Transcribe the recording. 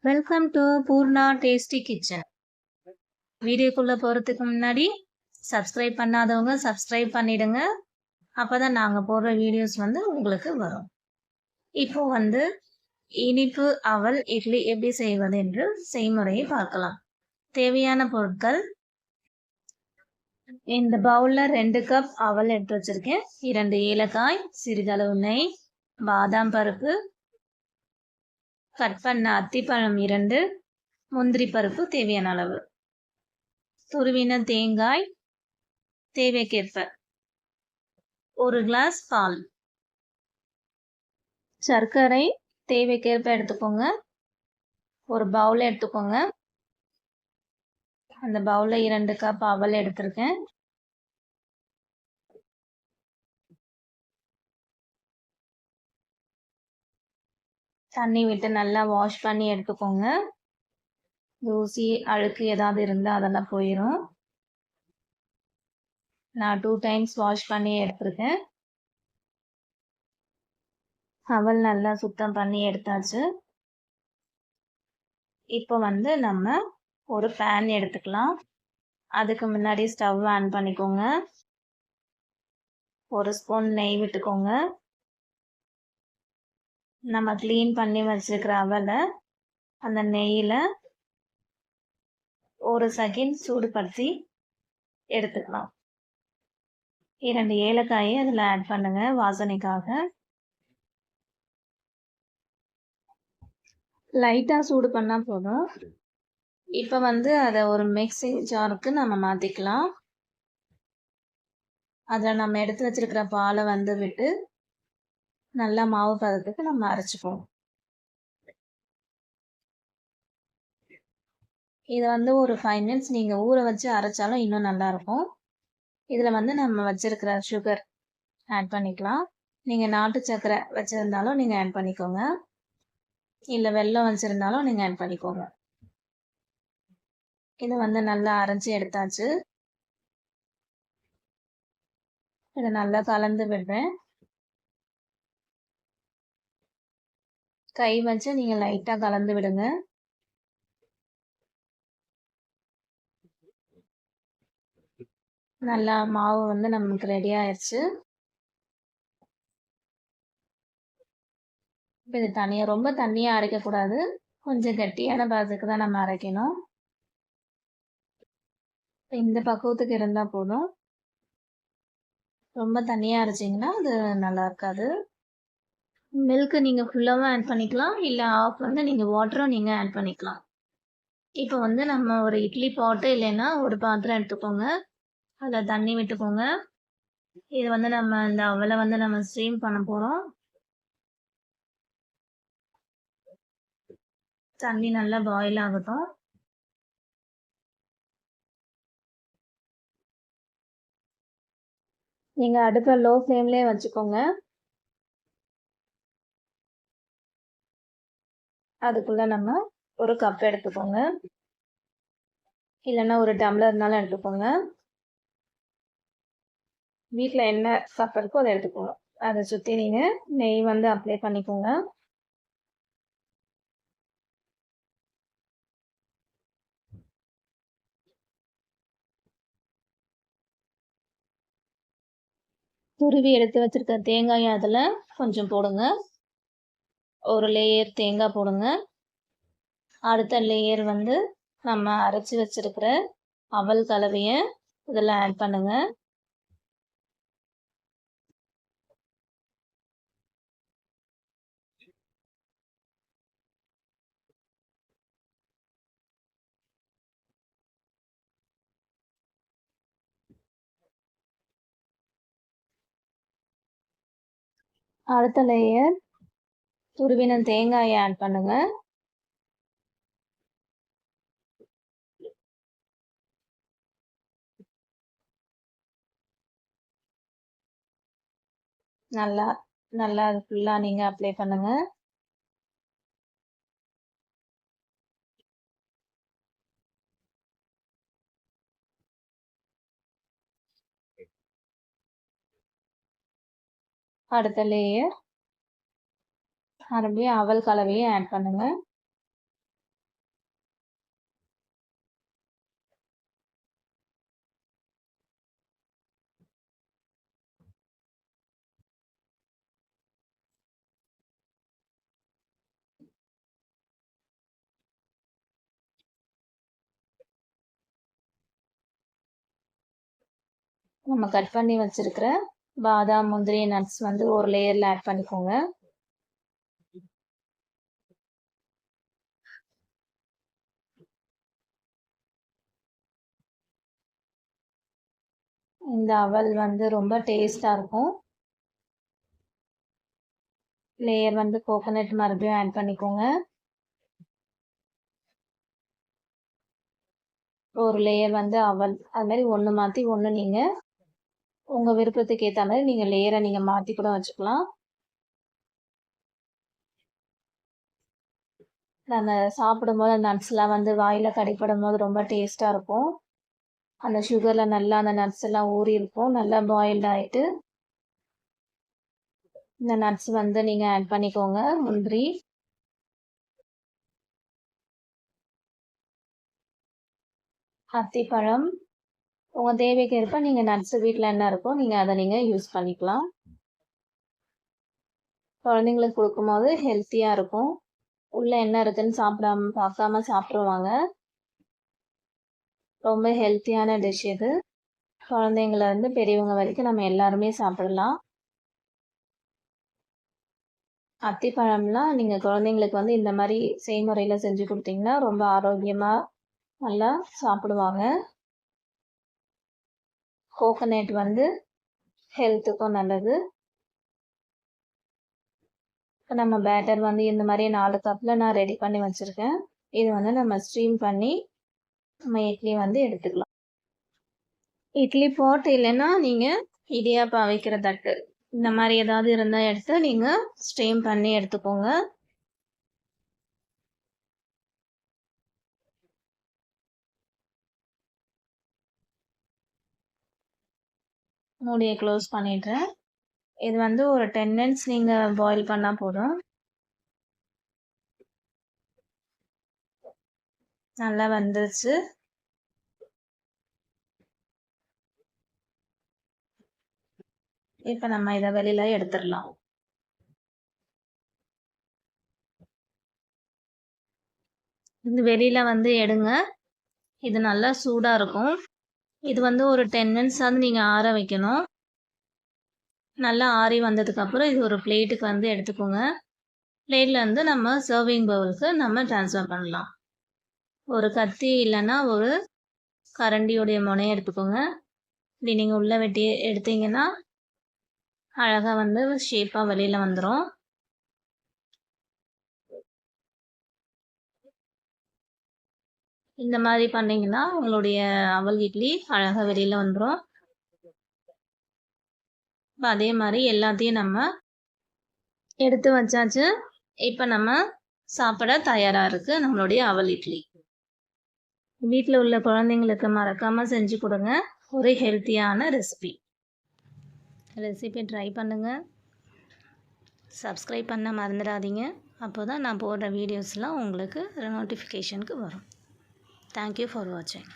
Welcome to Poorna tasty kitchen. வீடியோக்குள்ளே போகிறதுக்கு முன்னாடி சப்ஸ்கிரைப் பண்ணாதவங்க சப்ஸ்கிரைப் பண்ணிடுங்க. அப்போ தான் நாங்கள் போடுற வீடியோஸ் உங்களுக்கு வரும். இப்போ இனிப்பு அவல் இட்லி எப்படி செய்வது என்று செய்முறையை பார்க்கலாம். தேவையான பொருட்கள்: இந்த பவுலில் 2 கப் அவல் எடுத்து வச்சுருக்கேன். 2 ஏலக்காய், சிறிதளவு நெய், பாதாம் பருப்பு, கட் பண்ண அத்திப்பழம் 2, முந்திரி பருப்பு தேவையான அளவு, துருவின தேங்காய் தேவைக்கேற்ப, 1 கிளாஸ் பால், சர்க்கரை தேவைக்கேற்ப எடுத்துக்கோங்க. ஒரு பவுல் எடுத்துக்கோங்க. அந்த பவுலில் 2 கப் அவல் எடுத்திருக்கேன். தண்ணி விட்டு நல்லா வாஷ் பண்ணி எடுத்துக்கோங்க. தூசி அழுக்கு ஏதாவது இருந்தால் அதெல்லாம் போயிடும். நான் 2 டைம்ஸ் வாஷ் பண்ணி எடுத்திருக்கேன். அவல் நல்லா சுத்தம் பண்ணி எடுத்தாச்சு. இப்போ நம்ம ஒரு பேன் எடுத்துக்கலாம். அதுக்கு முன்னாடி ஸ்டவ் ஆன் பண்ணிக்கோங்க. 1 ஸ்பூன் நெய் விட்டுக்கோங்க. நம்ம க்ளீன் பண்ணி வச்சிருக்கிற அவலை அந்த நெய்யில் 1 செகண்ட் சூடுபடுத்தி எடுத்துக்கலாம். 2 ஏலக்காயை அதில் ஆட் பண்ணுங்க வாசனைக்காக. லைட்டாக சூடு பண்ணால் போதும். இப்போ அதை ஒரு மிக்ஸி ஜாருக்கு நம்ம மாற்றிக்கலாம். அதில் நம்ம எடுத்து வச்சிருக்கிற பாலை விட்டு நல்லா மாவு பதத்துக்கு நம்ம அரைச்சிப்போம். இதை ஒரு 5 மினிட்ஸ் நீங்கள் ஊற வச்சு அரைச்சாலும் இன்னும் நல்லாயிருக்கும். இதில் நம்ம வச்சிருக்கிற சுகர் ஆட் பண்ணிக்கலாம். நீங்கள் நாட்டு சர்க்கரை வச்சுருந்தாலும் நீங்கள் ஆட் பண்ணிக்கோங்க, இல்லை வெல்லம் வச்சுருந்தாலும் நீங்கள் ஆட் பண்ணிக்கோங்க. இதை நல்லா அரைச்சி எடுத்தாச்சு. இதை நல்லா கலந்து விடுறேன். கை வச்சு நீங்கள் லைட்டாக கலந்து விடுங்க. நல்லா மாவு நமக்கு ரெடி ஆயிடுச்சு. இப்போ இது தனியாக ரொம்ப தண்ணியாக அரைக்கக்கூடாது, கொஞ்சம் கட்டியான பதத்துக்கு தான் நம்ம அரைக்கணும். இந்த பக்குவத்துக்கு இருந்தால் போதும். ரொம்ப தண்ணியாக அரைச்சிங்கன்னா அது நல்லா இருக்காது. மில்க்கு நீங்கள் ஃபுல்லாகவும் ஆட் பண்ணிக்கலாம், இல்லை ஆஃப் நீங்கள் வாட்டரும் நீங்கள் ஆட் பண்ணிக்கலாம். இப்போ நம்ம ஒரு இட்லி பாட்டு இல்லைன்னா ஒரு பாத்திரம் எடுத்துக்கோங்க. அதில் தண்ணி விட்டுக்கோங்க. இது நம்ம இந்த அவலை நம்ம ஸ்டீம் பண்ண போகிறோம். தண்ணி நல்லா பாயில் ஆகட்டும். நீங்கள் அடுப்பை லோ ஃப்ளேம்லேயே வச்சுக்கோங்க. அதுக்குள்ளே நம்ம ஒரு கப் எடுத்துக்கோங்க, இல்லைன்னா ஒரு டம்ளர்னாலும் எடுத்துக்கோங்க. வீட்டில் என்ன கப் இருக்கோ அதை எடுத்துக்கோங்க. அதை சுற்றி நீங்கள் நெய் அப்ளை பண்ணிக்கோங்க. துருவி எடுத்து வச்சிருக்க தேங்காயை அதில் கொஞ்சம் போடுங்க. ஒரு லேயர் தேங்காய் போடுங்க. அடுத்த லேயர் நம்ம அரைச்சி வச்சிருக்கிற அவல் கலவையை இதில் ஆட் பண்ணுங்க. அடுத்த லேயர் துருவின தேங்காயை ஆட் பண்ணுங்க. நல்லா நல்லா அது ஃபுல்லாக நீங்கள் அப்ளை பண்ணுங்க. அடுத்த லேயர் மறுபடியும் அவல் கலவையை ஆட் பண்ணுங்க. நம்ம கட் பண்ணி வச்சிருக்கிற பாதாம் முந்திரி நட்ஸ் வந்து ஒரு லேயரில் ஆட் பண்ணிக்கோங்க. இந்த அவல் வந்து ரொம்ப டேஸ்டாக இருக்கும். லேயர் வந்து கோகோனட் மறுபடியும் ஆட் பண்ணிக்கோங்க. ஒரு லேயர் வந்து அவல், அது மாதிரி ஒன்று மாற்றி ஒன்று நீங்கள் உங்கள் விருப்பத்துக்கு ஏற்ற மாதிரி நீங்கள் லேயரை நீங்கள் மாற்றி கூட வச்சுக்கலாம். நம்ம சாப்பிடும்போது அந்த நட்ஸ்லாம் வந்து வாயில் கடிப்படும் போது ரொம்ப டேஸ்ட்டாக இருக்கும். அந்த சுகரில் நல்லா அந்த நட்ஸ் எல்லாம் ஊறி இருக்கும், நல்லா பாயில்ட் ஆகிட்டு இந்த நட்ஸ் வந்து நீங்கள் ஆட் பண்ணிக்கோங்க. முந்திரி, அத்திப்பழம், உங்கள் தேவைக்கு ஏற்ப நீங்கள் நட்ஸ் வீட்டில் என்ன இருக்கோ நீங்கள் அதை நீங்கள் யூஸ் பண்ணிக்கலாம். குழந்தைங்களுக்கு கொடுக்கும்போது ஹெல்த்தியாக இருக்கும். உள்ளே என்ன இருக்குன்னு பார்க்காம சாப்பிட்ருவாங்க. ரொம்ப ஹெல்த்தியான டிஷ் இது. குழந்தைங்கள்லேருந்து பெரியவங்க வரைக்கும் நம்ம எல்லாருமே சாப்பிடலாம். அத்திப்பழம்லாம் நீங்கள் குழந்தைங்களுக்கு வந்து இந்த மாதிரி செய்முறையில் செஞ்சு கொடுத்தீங்கன்னா ரொம்ப ஆரோக்கியமாக நல்லா சாப்பிடுவாங்க. கோகோனட் வந்து ஹெல்த்துக்கும் நல்லது. இப்போ நம்ம பேட்டர் வந்து இந்த மாதிரி 4 கப்பில் நான் ரெடி பண்ணி வச்சுருக்கேன். இது வந்து நம்ம ஸ்டீம் பண்ணி நம்ம இட்லி வந்து எடுத்துக்கலாம். இட்லி பாட் இல்லைன்னா நீங்கள் இடியாப்பம் வைக்கிற தட்டு இந்த மாதிரி ஏதாவது இருந்தால் எடுத்து நீங்கள் ஸ்டீம் பண்ணி எடுத்துக்கோங்க. மூடியை க்ளோஸ் பண்ணிடுறேன். இது வந்து ஒரு 10 மினிட்ஸ் நீங்கள் பாயில் பண்ணால் போதும். நல்லா வந்துருச்சு. இப்போ நம்ம இதை வெளியில் எடுத்துடலாம். இது வெளியில் வந்து எடுங்க. இது நல்லா சூடாக இருக்கும். இது வந்து ஒரு 10 மினிட்ஸாவது நீங்கள் ஆற வைக்கணும். நல்லா ஆறி வந்ததுக்கப்புறம் இது ஒரு பிளேட்டுக்கு வந்து எடுத்துக்கோங்க. பிளேட்டில் வந்து நம்ம சர்விங் பவுலுக்கு நம்ம ட்ரான்ஸ்ஃபர் பண்ணலாம். ஒரு கத்தி இல்லைன்னா ஒரு கரண்டியோடைய முனையை எடுத்துக்கோங்க. இப்படி நீங்கள் உள்ளே வெட்டி எடுத்தீங்கன்னா அழகாக வந்து ஷேப்பாக வெளியில் வந்துடும். இந்த மாதிரி பண்ணிங்கன்னா உங்களுடைய அவல் இட்லி அழகாக வெளியில் வந்துடும். இப்போ அதே மாதிரி எல்லாத்தையும் நம்ம எடுத்து வச்சாச்சு. இப்போ நம்ம சாப்பிட தயாராக இருக்குது நம்மளுடைய அவல் இட்லி. வீட்டில் உள்ள குழந்தைங்களுக்கு மறக்காமல் செஞ்சு கொடுங்க. ஒரு ஹெல்த்தியான ரெசிபி ட்ரை பண்ணுங்கள். சப்ஸ்கிரைப் பண்ண மறந்துடாதீங்க. அப்போ தான் நான் போடுற வீடியோஸ்லாம் உங்களுக்கு நோட்டிஃபிகேஷனுக்கு வரும். தேங்க்யூ ஃபார் வாட்சிங்.